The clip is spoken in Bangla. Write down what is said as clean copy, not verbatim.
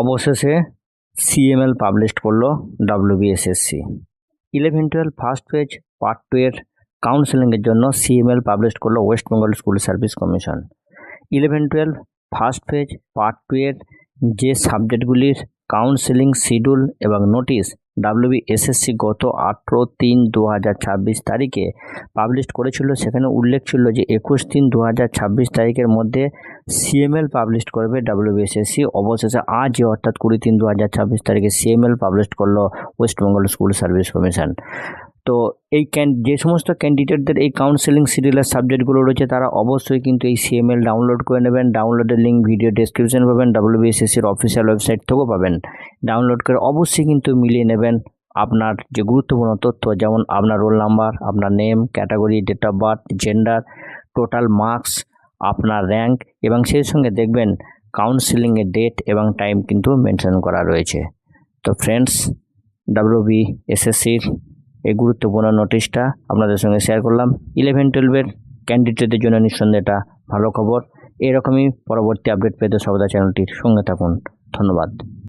অবশেষে সিএমএল পাবলিশ করলো WBSSC 11-12 ফার্স্ট পেজ পার্ট 2 এর কাউন্সেলিংয়ের জন্য সিএমএল পাবলিশ করলো West Bengal school service commission. 11-12 first page part 2 এর যে সাবজেক্টগুলির কাউন্সেলিং শিডিউল এবং নোটিশ WBSSC গত 18/3/2026 তারিখে পাবলিশ করেছিল, সেখানে উল্লেখ ছিল যে 21/3/2026 তারিখের মধ্যে সিএমএল পাবলিশ করবে WBSSC। অবশেষে আজ অর্থাৎ 20/3/2026 তারিখে সিএমএল পাবলিশ করলো West Bengal school service commission. তো এই যে সমস্ত ক্যান্ডিডেটদের এই কাউন্সেলিং শিডিউলের সাবজেক্টগুলো রয়েছে তারা অবশ্যই কিন্তু এই সিএমএল ডাউনলোড করে নেবেন। ডাউনলোডের লিঙ্ক ভিডিও ডেসক্রিপশন পাবেন, WBSSCর অফিসিয়াল ওয়েবসাইট থেকেও পাবেন। ডাউনলোড করে অবশ্যই কিন্তু মিলিয়ে নেবেন আপনার যে গুরুত্বপূর্ণ তথ্য, যেমন আপনার রোল নাম্বার, আপনার name, category, date of birth, gender, total marks, আপনার র্যাঙ্ক, এবং সেই সঙ্গে দেখবেন কাউন্সেলিংয়ের ডেট এবং টাইম কিন্তু মেনশন করা রয়েছে। তো ফ্রেন্ডস, WBSSCর এই গুরুত্বপূর্ণ নোটিশটা আপনাদের সঙ্গে শেয়ার করলাম। 11-12 ক্যান্ডিডেটদের জন্য নিঃসন্দেহে এটা ভালো খবর। এরকমই পরবর্তী আপডেট পেতে সর্বদা চ্যানেলটির সঙ্গে থাকুন। ধন্যবাদ।